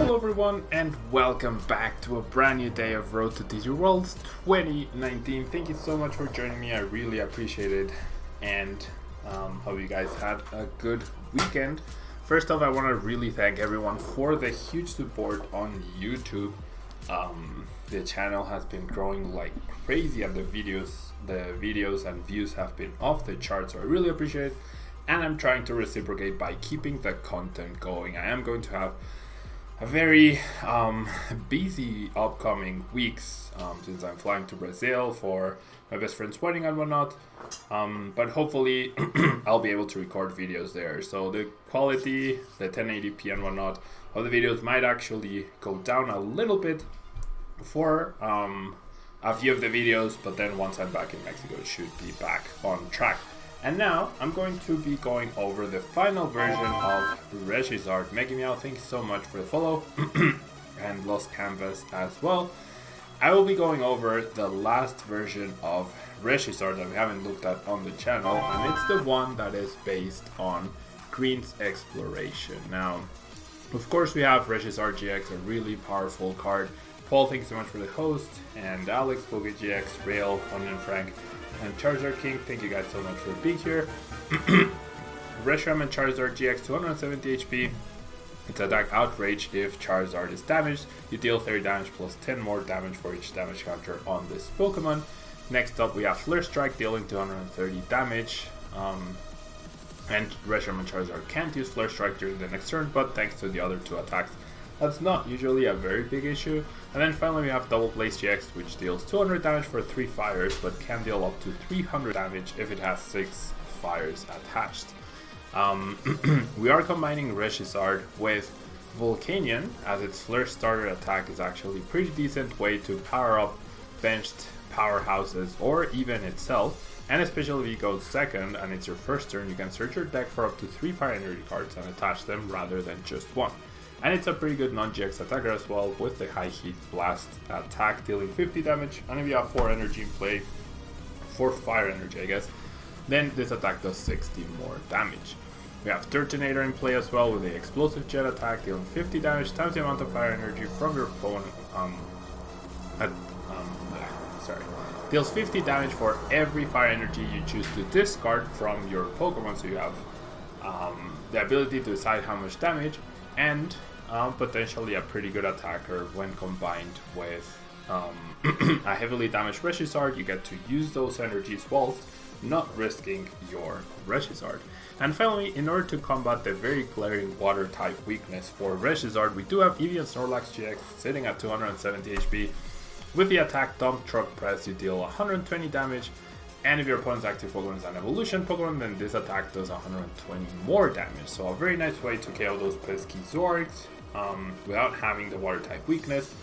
Hello everyone and welcome back to a brand new day of Road to TCG Worlds 2019. Thank you so much for joining me, I really appreciate it, and hope you guys had a good weekend. First off, I want to really thank everyone for the huge support on YouTube. The channel has been growing like crazy and the videos and views have been off the charts, so I really appreciate it, and I'm trying to reciprocate by keeping the content going. I am going to have a very busy upcoming weeks since I'm flying to Brazil for my best friend's wedding and whatnot, but hopefully I'll be able to record videos there, so the quality, the 1080p and whatnot of the videos might actually go down a little bit for a few of the videos, but then once I'm back in Mexico it should be back on track. And now I'm going to be going over the final version of Reshiram. Making me out, thank you so much for the follow, and Lost Canvas as well. I will be going over the last version of Reshiram that we haven't looked at on the channel, and it's the one that is based on Green's Exploration. Now, of course, we have Reshiram GX, a really powerful card. Paul, thank you so much for the host, and Alex, Pokégear, Rail, Onion Frank, and Charizard King, thank you guys so much for being here. Reshiram and Charizard-GX 270 HP. It's attack outrage. If Charizard is damaged, you deal 30 damage plus 10 more damage for each damage counter on this Pokemon. Next up we have Flare Strike, dealing 230 damage. And Reshiram and Charizard can't use Flare Strike during the next turn, but thanks to the other two attacks, that's not usually a very big issue. And then finally we have Double Blaze GX, which deals 200 damage for 3 fires, but can deal up to 300 damage if it has 6 fires attached. We are combining Reshiram with Volcanion, as its Flare Starter attack is actually a pretty decent way to power up benched powerhouses or even itself. And especially if you go second and it's your first turn, you can search your deck for up to 3 Fire Energy cards and attach them rather than just one. And it's a pretty good non-GX attacker as well, with the high heat blast attack dealing 50 damage, and if you have 4 energy in play, 4 fire energy I guess, then this attack does 60 more damage. We have Turtonator in play as well with the explosive jet attack dealing 50 damage times the amount of fire energy from your opponent. Deals 50 damage for every fire energy you choose to discard from your Pokemon, so you have the ability to decide how much damage, and potentially a pretty good attacker when combined with a heavily damaged Reshiram. You get to use those energies whilst not risking your Reshiram. And finally, in order to combat the very glaring water type weakness for Reshiram, we do have Eevee Snorlax-GX sitting at 270 HP. With the attack Dump Truck Press, you deal 120 damage, and if your opponent's active Pokemon is an evolution Pokemon, then this attack does 120 more damage. So a very nice way to KO those pesky Zorgs without having the water type weakness.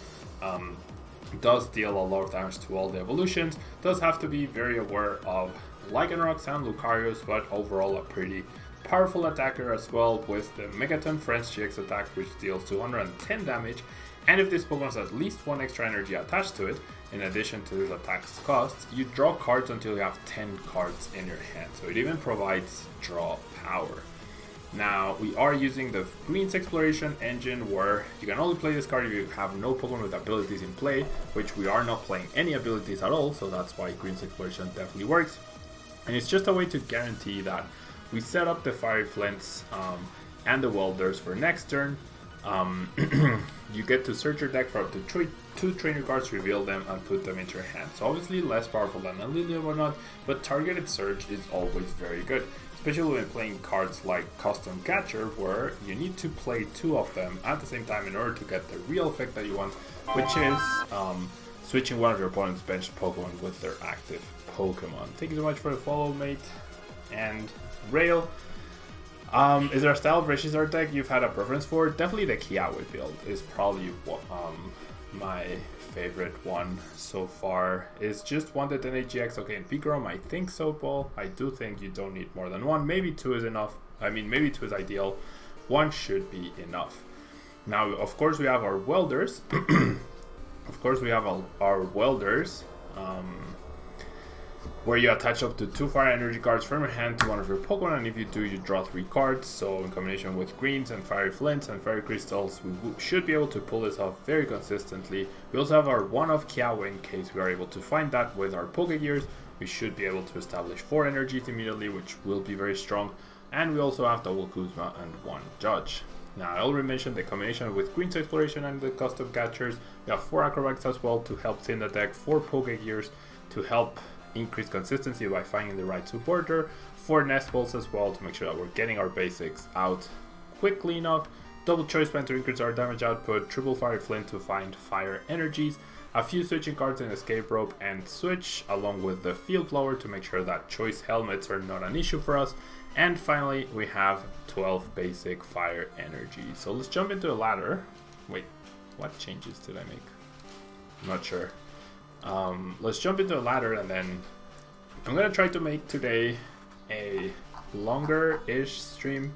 Does deal a lot of damage to all the evolutions. Does have to be very aware of Lycanrocs and Lucarios, but overall a pretty powerful attacker as well, with the Megaton French GX attack, which deals 210 damage. And if this Pokemon has at least 1 extra energy attached to it, in addition to this attack's cost, you draw cards until you have 10 cards in your hand. So it even provides draw power. Now, we are using the Green's Exploration engine, where you can only play this card if you have no Pokemon with abilities in play, which we are not playing any abilities at all, so that's why Green's Exploration definitely works. And it's just a way to guarantee that we set up the Fiery Flints and the Welders for next turn. You get to search your deck for up to 2 trainer cards, reveal them, and put them into your hand. So obviously less powerful than a Lily or whatnot, but targeted search is always very good, especially when playing cards like Custom Catcher, where you need to play 2 of them at the same time in order to get the real effect that you want, which is switching one of your opponent's benched Pokemon with their active Pokemon. Thank you so much for the follow, mate. And Rail, is there a style of Reshiram deck you've had a preference for? Definitely the Kiawe build is probably my favorite one so far. It's just 1 to 10 GX. Okay, in Pikarom I think so, Paul. I do think you don't need more than 1. Maybe 2 is enough. I mean, maybe 2 is ideal. 1 should be enough. Now, of course, we have our Welders. where you attach up to 2 fire energy cards from your hand to one of your Pokemon, and if you do, you draw 3 cards. So in combination with greens and Fiery Flints and Fire Crystals, we should be able to pull this off very consistently. We also have our one-off Kiawe in case we are able to find that with our Pokégears. We should be able to establish 4 energies immediately, which will be very strong. And we also have double Guzma and 1 Judge. Now, I already mentioned the combination with Green's Exploration and the custom catchers. We have 4 Acro Bikes as well to help thin the deck, 4 Pokégears to help increase consistency by finding the right supporter, 4 Nest Balls as well to make sure that we're getting our basics out quickly enough, double Choice Band to increase our damage output, triple Fiery Flint to find fire energies, a few switching cards in Escape Rope and Switch, along with the Field Blower to make sure that Choice Helmets are not an issue for us, and finally we have 12 basic fire energies. So let's jump into a ladder. Wait, what changes did I make? I'm not sure. Let's jump into a ladder, and then I'm gonna try to make today a longer-ish stream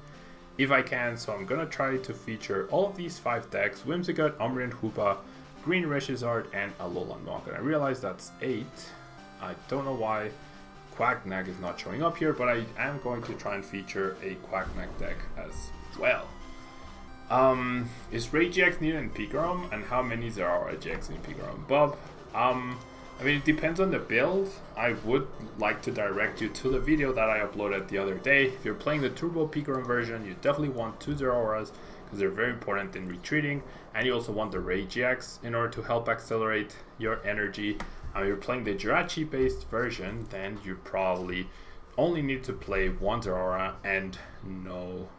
if I can. So I'm gonna try to feature all of these 5 decks: Whimsicott, Umbreon Hoopa, Green Reshiram, and Alolan Mach. And I realize that's 8. I don't know why Quacknag is not showing up here, but I am going to try and feature a Quacknag deck as well. Is Ray GX needed in Pikarom, and how many there are GX in Pikarom? Bob, I mean, it depends on the build. I would like to direct you to the video that I uploaded the other day. If you're playing the Turbo Pikarom version, you definitely want 2 Zeraoras because they're very important in retreating, and you also want the Ray GX in order to help accelerate your energy. If you're playing the Jirachi based version, then you probably only need to play 1 Zeraora and no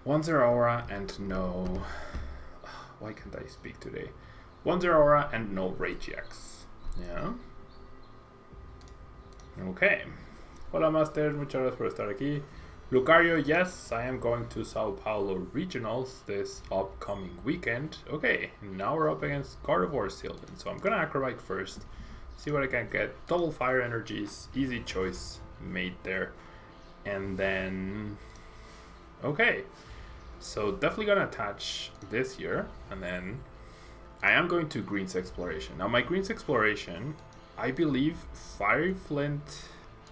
one Zeraora and no, why can't I speak today? 1 Zeraora and no Ray GX. Yeah. Okay. Hola Master, muchas gracias por estar aquí. Lucario, yes, I am going to Sao Paulo Regionals this upcoming weekend. Okay, now we're up against Carnivore Sylvan. So I'm gonna Acro Bike first, see what I can get. Double fire energies, easy choice made there. And then, okay, so definitely gonna attach this here, and then I am going to Green's Exploration. Now my Green's Exploration, I believe Fiery Flint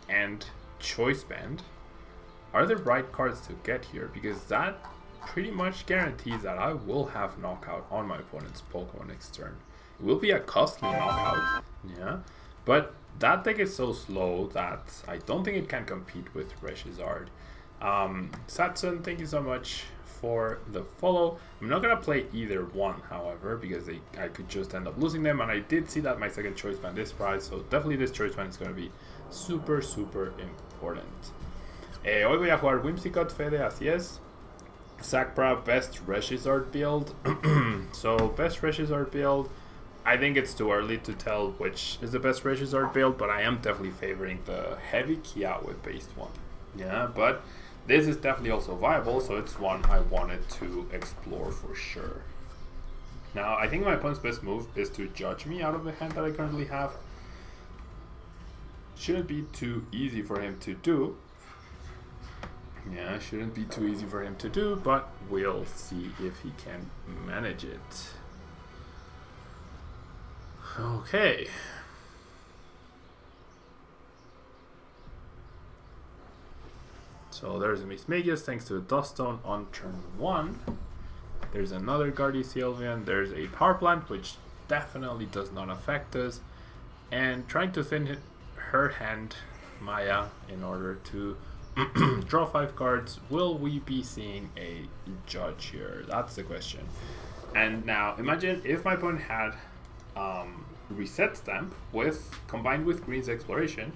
and Choice Band are the right cards to get here, because that pretty much guarantees that I will have knockout on my opponent's Pokemon next turn. It will be a costly knockout, yeah, but that deck is so slow that I don't think it can compete with Reshiram. Satsun, thank you so much for the follow. I'm not gonna play either one, however, because I could just end up losing them, and I did see that my second choice band is priced, so definitely this choice band is gonna be super important. Hoy voy a jugar Whimsicott, Fede, así es. Sakura, best Reshiram build. So best Reshiram build, I think it's too early to tell which is the best Reshiram build, but I am definitely favoring the heavy Kiawe based one. Yeah, but this is definitely also viable, so it's one I wanted to explore for sure. Now, I think my opponent's best move is to judge me out of the hand that I currently have. Shouldn't be too easy for him to do. Yeah, shouldn't be too easy for him to do, but we'll see if he can manage it. Okay. So there's a Mismagius thanks to a Dust Stone on turn 1. There's another Guardy Sylveon. There's a Power Plant, which definitely does not affect us. And trying to thin her hand, Maya, in order to draw 5 cards. Will we be seeing a Judge here? That's the question. And now imagine if my opponent had Reset Stamp combined with Green's Exploration,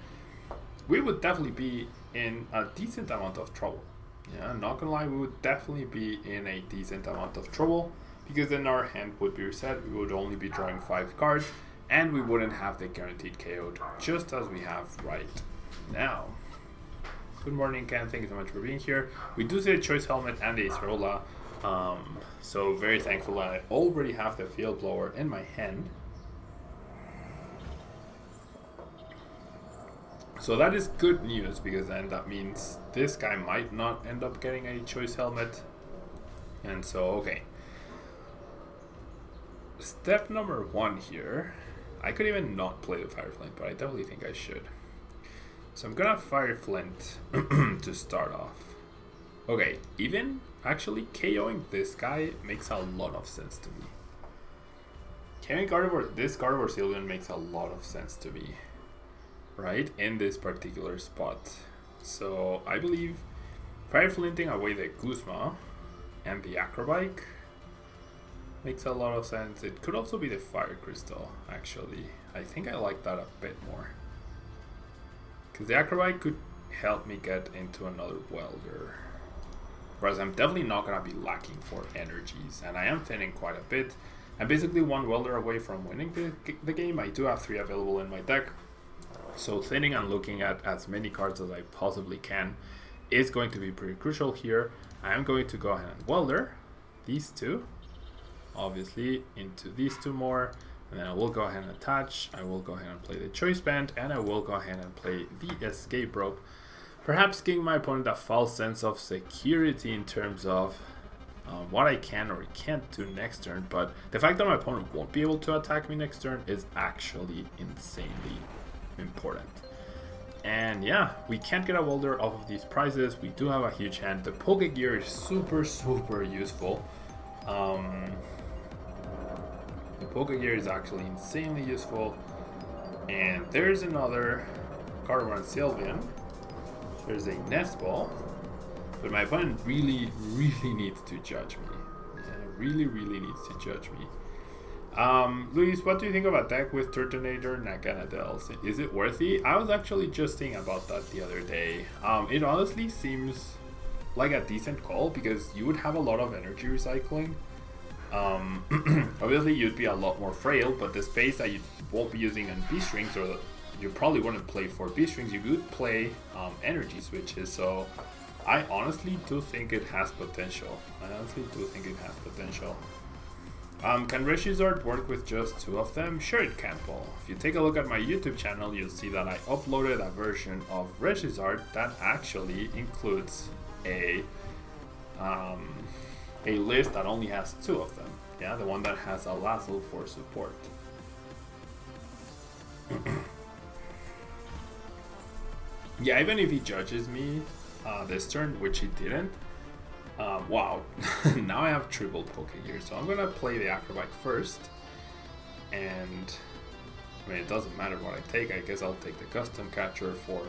we would definitely be in a decent amount of trouble. Yeah, not gonna lie, we would definitely be in a decent amount of trouble, because then our hand would be reset, we would only be drawing 5 cards, and we wouldn't have the guaranteed KO just as we have right now. Good morning, Ken, thank you so much for being here. We do see a Choice Helmet and a Acerola, so very thankful that I already have the Field Blower in my hand. So that is good news, because then that means this guy might not end up getting a Choice Helmet. And so, okay. step number 1 here, I could even not play the Fire Flint, but I definitely think I should. So I'm gonna Fire Flint to start off. Okay, even actually KOing this guy makes a lot of sense to me. KOing this Carnivore Sylveon makes a lot of sense to me, right, in this particular spot. So I believe Fire Flinting away the Guzma and the Acro Bike makes a lot of sense. It could also be the Fire Crystal, actually. I think I like that a bit more, because the Acro Bike could help me get into another Welder. Whereas I'm definitely not going to be lacking for energies, and I am thinning quite a bit. I'm basically 1 Welder away from winning the game. I do have 3 available in my deck, so thinning and looking at as many cards as I possibly can is going to be pretty crucial here. I am going to go ahead and Welder these 2, obviously, into these 2 more, and then I will go ahead and attach. I will go ahead and play the Choice Band, and I will go ahead and play the Escape Rope, perhaps giving my opponent a false sense of security in terms of what I can or can't do next turn. But the fact that my opponent won't be able to attack me next turn is actually insanely important. And yeah, we can't get a Welder off of these prizes. We do have a huge hand. The Pokégear is super useful. The Pokégear is actually insanely useful. And there's another Carnivine Sylveon. There's a Nest Ball. But my opponent really needs to judge me. Yeah, really needs to judge me. Luis, what do you think of a deck with Turtonator Naganadels? Is it worthy? I was actually just thinking about that the other day. It honestly seems like a decent call, because you would have a lot of energy recycling. Obviously you'd be a lot more frail, but the space that you won't be using on B-strings, or you probably wouldn't play for B-strings, you could play energy switches. So I honestly do think it has potential. Can Reshiram work with just 2 of them? Sure it can, Paul. If you take a look at my YouTube channel, you'll see that I uploaded a version of Reshiram that actually includes a list that only has 2 of them. Yeah, the one that has a lasso for support. Yeah, even if he judges me this turn, which he didn't, wow, now I have triple Pokégear, so I'm gonna play the Acro Bike first, and I mean, it doesn't matter what I take. I guess I'll take the Custom Catcher for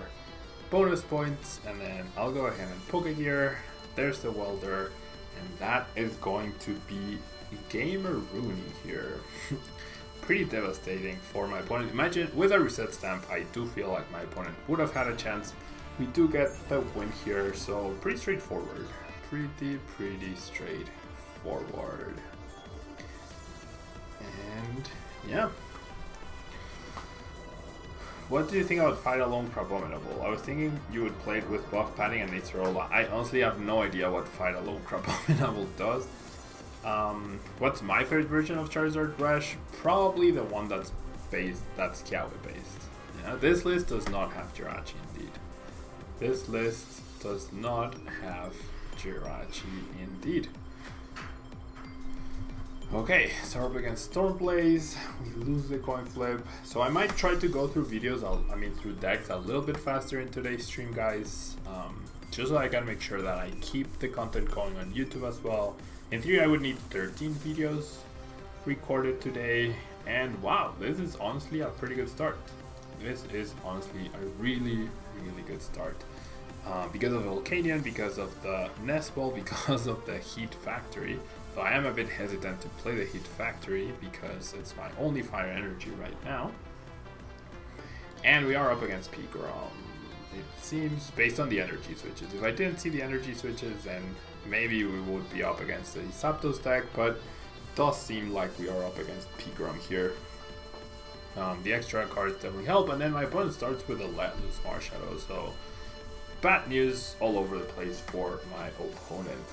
bonus points, and then I'll go ahead and Pokégear. There's the Welder, and that is going to be Gamer Rooney here. Pretty devastating for my opponent. Imagine, with a reset stamp, I do feel like my opponent would have had a chance. We do get the win here, so pretty straightforward. Pretty straightforward. And yeah. What do you think about Fight Alone Crabominable? I was thinking you would play it with buff padding and Acerola. I honestly have no idea what Fight Alone Crabominable does. What's my favorite version of Charizard Rush? Probably the one that's Kiawe based. Yeah, this list does not have Jirachi indeed. This list does not have Jirachi indeed. Okay, so we're up against Stormblaze. We lose the coin flip. So I might try to go through videos, through decks a little bit faster in today's stream, guys. Just so I can make sure that I keep the content going on YouTube as well. In theory, I would need 13 videos recorded today. And wow, this is honestly a pretty good start. This is honestly a really good start. Because of Volcanion, because of the Nest Ball, because of the Heat Factory. So I am a bit hesitant to play the Heat Factory because it's my only fire energy right now. And we are up against Pikarom. It seems, based on the energy switches. If I didn't see the energy switches, then maybe we would be up against the Zapdos deck, but it does seem like we are up against Pikarom here. The extra cards definitely help, and then my opponent starts with a Let Loose Marshadow, so bad news all over the place for my opponent.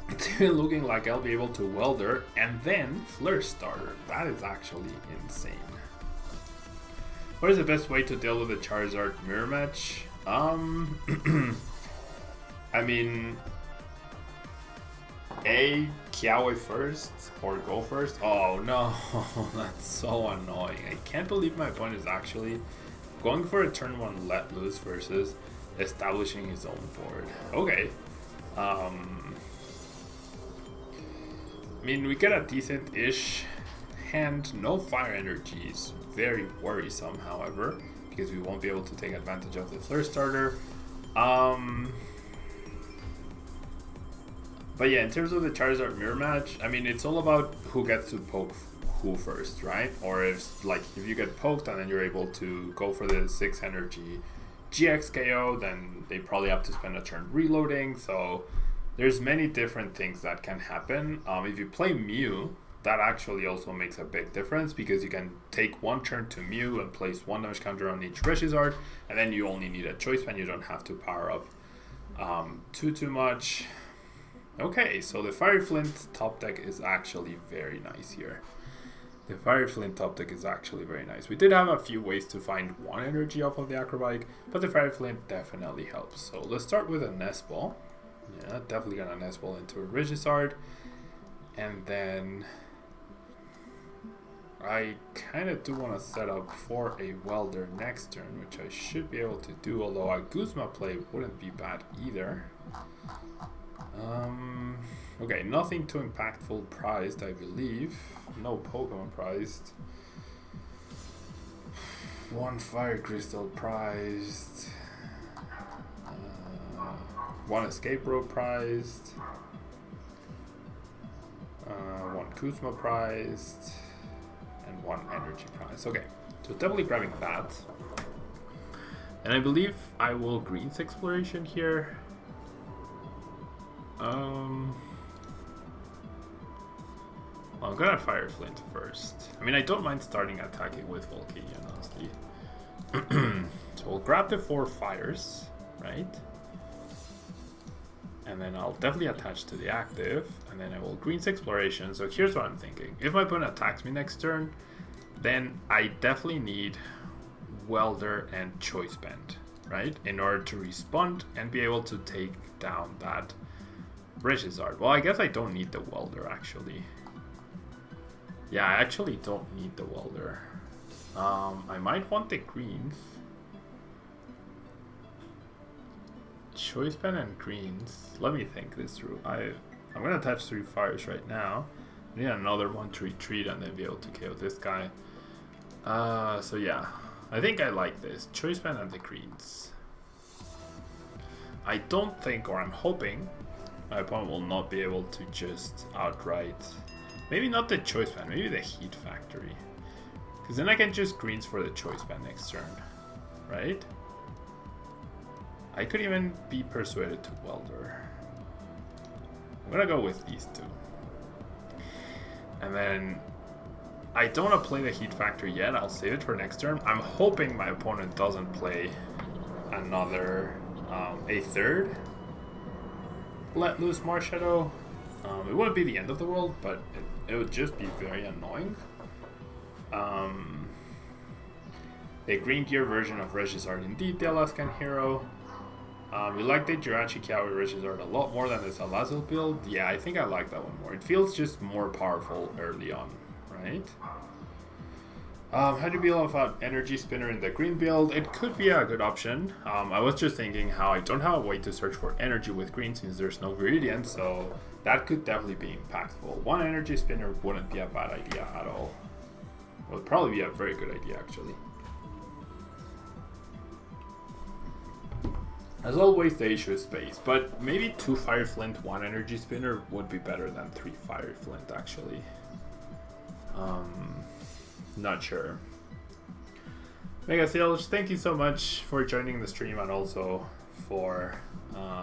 It's even looking like I'll be able to Welder and then Flare Starter. That is actually insane. What is the best way to deal with a Charizard mirror match? I mean, A, Kiawe first or go first. Oh no, that's so annoying. I can't believe my opponent is actually going for a turn 1 let loose versus establishing his own board. Okay. I mean, we get a decent-ish hand. No fire energies. Very worrisome, however, because we won't be able to take advantage of the Flare Starter. But yeah, in terms of the Charizard mirror match, I mean, it's all about who gets to poke who first, right? Or if you get poked and then you're able to go for the 6 energy GX KO, then they probably have to spend a turn reloading. So there's many different things that can happen. If you play Mew, that actually also makes a big difference, because you can take 1 turn to Mew and place 1 damage counter on each Reshiram, and then you only need a choice pen. You don't have to power up too much. Okay, so the Fiery Flint top deck is actually very nice here. The Fiery Flint top deck is actually very nice. We did have a few ways to find 1 energy off of the Acro Bike, but the Fiery Flint definitely helps. So let's start with a Nest Ball. Yeah, definitely gonna Nest Ball into a Reshiram. And then I kind of do want to set up for a Welder next turn, which I should be able to do, although a Guzma play wouldn't be bad either. Okay, nothing too impactful priced, I believe. No Pokemon priced. 1 Fire Crystal priced. 1 Escape Rope priced. 1 Guzma priced. And 1 Energy prize. Okay, so definitely grabbing that. And I believe I will Greens Exploration here. I'm gonna Fire Flint first. I mean, I don't mind starting attacking with Volcanion, honestly. So we'll grab the 4 fires, right? And then I'll definitely attach to the active, and then I will Greens Exploration. So here's what I'm thinking. If my opponent attacks me next turn, then I definitely need Welder and Choice Band, right? In order to respond and be able to take down that Reshiram. Well, I guess I don't need the Welder, actually. Yeah, I actually don't need the Welder. I might want the greens. Choice Band and greens. Let me think this through. I'm gonna attach 3 fires right now. I need another one to retreat and then be able to KO this guy. So yeah, I think I like this. Choice Band and the greens. I don't think, or I'm hoping, my opponent will not be able to just outright. Maybe not the Choice Band, maybe the Heat Factory. Because then I can just greens for the Choice Band next turn, right? I could even be persuaded to Welder. I'm gonna go with these 2. And then I don't want to play the Heat Factory yet. I'll save it for next turn. I'm hoping my opponent doesn't play another, a 3rd Let Loose Marshadow. It wouldn't be the end of the world, but it would just be very annoying. The Green Gear version of Reshiram indeed, the Alaskan Hero. We like the Jirachi Kiawe Reshiram a lot more than the Salazzle build. Yeah, I think I like that one more. It feels just more powerful early on, right? How do you feel about Energy Spinner in the green build? It could be a good option. I was just thinking how I don't have a way to search for energy with green since there's no Viridian, so that could definitely be impactful. 1 Energy Spinner wouldn't be a bad idea at all. It would probably be a very good idea, actually. As always, the issue is space, but maybe 2 Fire Flint, 1 Energy Spinner would be better than 3 Fire Flint, actually. Not sure. Mega Sales, thank you so much for joining the stream and also for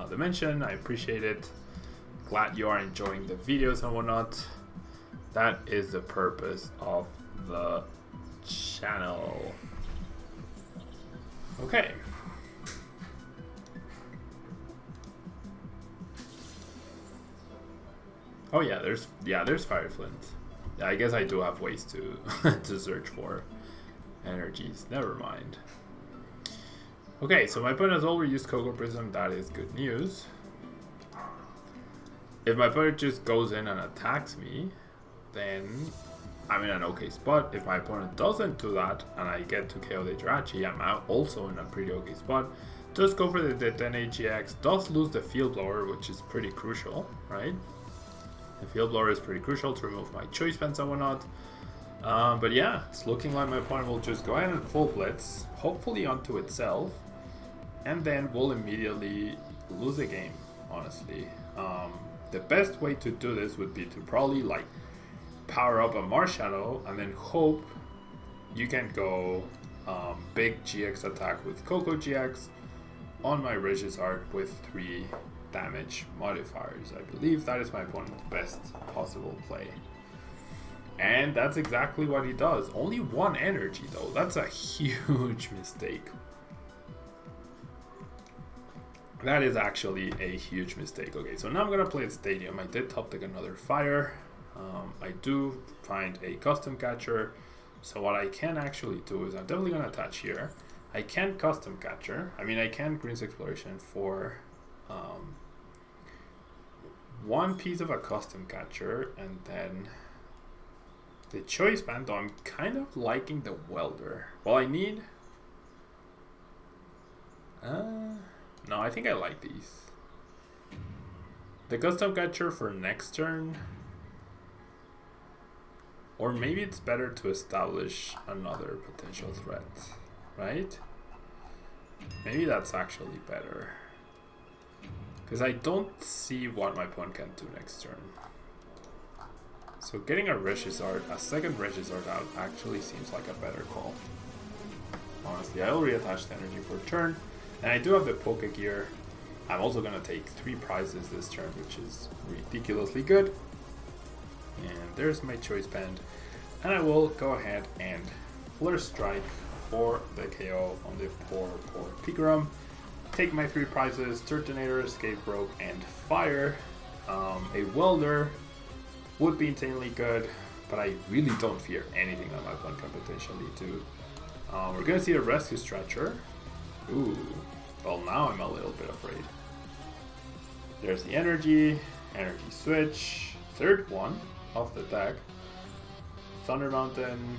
the mention. I appreciate it. Glad you are enjoying the videos and whatnot. That is the purpose of the channel. Okay. Oh yeah, there's Fire Flint. Yeah, I guess I do have ways to to search for energies. Never mind. Okay, so my opponent has already used Cocoa Prism. That is good news. if my opponent just goes in and attacks me, then I'm in an okay spot. If my opponent doesn't do that and I get to KO the Jirachi, I'm also in a pretty okay spot. Just go for the Turtonator GX, does lose the Field Blower, which is pretty crucial, right? The Field Blower is pretty crucial to remove my choice bands and whatnot. But yeah, it's looking like my opponent will just go ahead and full blitz, hopefully onto itself, and then we'll immediately lose the game, honestly. The best way to do this would be to probably like power up a Marshadow and then hope you can go big GX attack with Coco GX on my Reshiram with 3 damage modifiers. I believe that is my opponent's best possible play. And that's exactly what he does. Only 1 energy though. That's a huge mistake. That is actually a huge mistake. Okay, so now I'm gonna play at Stadium. I did top deck another Fire. I do find a custom catcher. So what I can actually do is I'm definitely gonna attach here. I can custom catcher. I mean, I can Greens Exploration for 1 piece of a custom catcher, and then the choice band, though I'm kind of liking the Welder. Well, I need... no, I think I like these. The custom catcher for next turn. Or maybe it's better to establish another potential threat, right? Maybe that's actually better. Because I don't see what my opponent can do next turn. So getting a second Reshiram out actually seems like a better call. Honestly, I already attached energy for a turn. And I do have the Pokégear. I'm also going to take 3 prizes this turn, which is ridiculously good. And there's my choice band. And I will go ahead and First Strike for the KO on the poor Pikarom. Take my 3 prizes, Turtonator, Escape Rope, and Fire. A Welder would be insanely good, but I really don't fear anything that my opponent can potentially do. We're going to see a Rescue Stretcher. Ooh, well now I'm a little bit afraid. There's the energy switch, 3rd one off the deck. Thunder Mountain.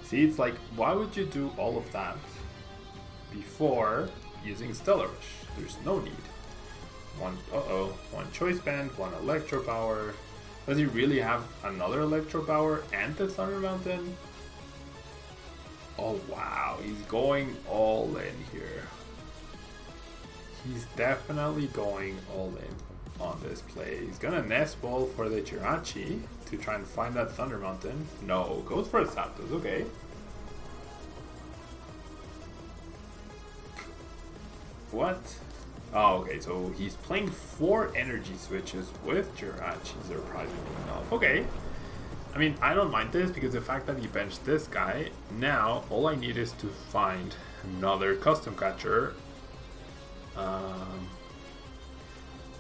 See, it's like, why would you do all of that before using Stellar Rush? There's no need. One choice band, 1 Electro Power. Does he really have another Electro Power and the Thunder Mountain? Oh wow, he's going all in here. He's definitely going all in on this play. He's gonna Nest Ball for the Jirachi to try and find that Thunder Mountain. No, goes for a Zapdos, okay. What? Oh, okay, so he's playing 4 energy switches with Jirachi, surprisingly enough. Okay. I mean, I don't mind this because the fact that he benched this guy, now all I need is to find another custom catcher.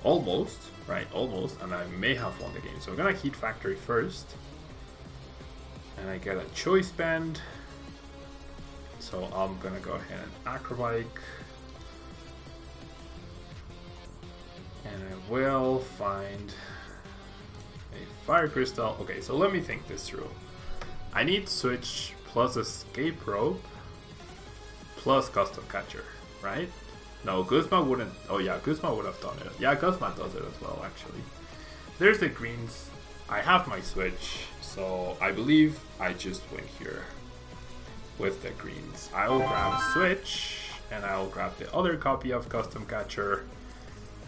Almost, right? Almost, and I may have won the game. So I'm gonna Heat Factory first. And I get a choice band. So I'm gonna go ahead and Acro Bike. And I will find a Fire Crystal. Okay, so let me think this through. I need Switch plus Escape Rope plus Custom Catcher, right? No, Guzma wouldn't. Oh yeah, Guzma would have done it. Yeah, Guzma does it as well, actually. There's the greens. I have my Switch, so I believe I just win here with the greens. I will grab Switch, and I will grab the other copy of Custom Catcher,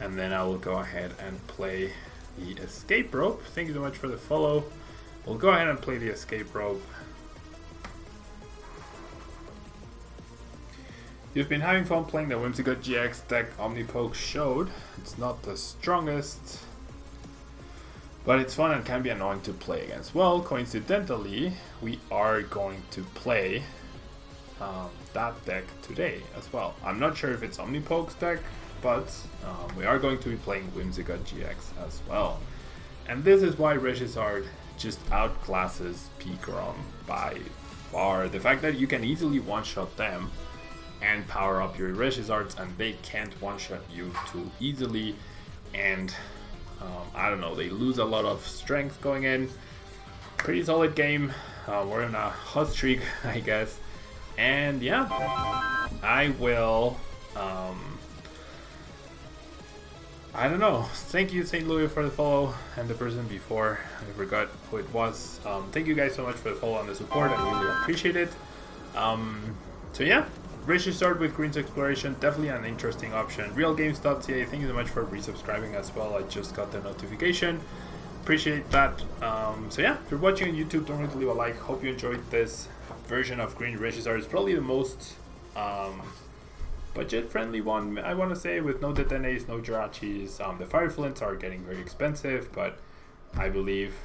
and then I will go ahead and play the Escape Rope. Thank you so much for the follow. We'll go ahead and play the Escape Rope. You've been having fun playing the Whimsicott GX deck Omnipoke showed. It's not the strongest, but it's fun and can be annoying to play against. Well, coincidentally, we are going to play that deck today as well. I'm not sure if it's Omnipoke's deck, but we are going to be playing Whimsicott GX as well. And this is why Reshiram just outclasses Pikarom by far. The fact that you can easily one-shot them and power up your Reshiram and they can't one-shot you too easily. And I don't know, they lose a lot of strength going in. Pretty solid game. We're in a hot streak, I guess. And yeah, I will, I don't know. Thank you, St. Louis, for the follow, and the person before, I forgot who it was. Thank you guys so much for the follow and the support. I really appreciate it. So yeah, Rishi started with Green's Exploration, definitely an interesting option. RealGames.ca, thank you so much for resubscribing as well. I just got the notification. Appreciate that. So yeah, if you're watching on YouTube, don't forget to leave a like. Hope you enjoyed this version of Green Reshiram. It's probably the most budget-friendly one, I want to say, with no Detonates, no Jirachis. The Fire Flints are getting very expensive, but I believe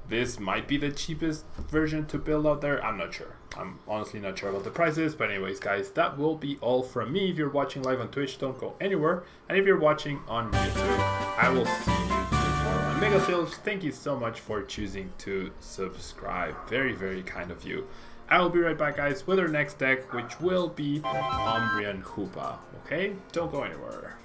this might be the cheapest version to build out there. I'm not sure. I'm honestly not sure about the prices, but anyways, guys, that will be all from me. If you're watching live on Twitch, don't go anywhere. And if you're watching on YouTube, I will see you tomorrow on Mega Sales. Thank you so much for choosing to subscribe. Very, very kind of you. I will be right back, guys, with our next deck, which will be Umbreon Hoopa. Okay? Don't go anywhere.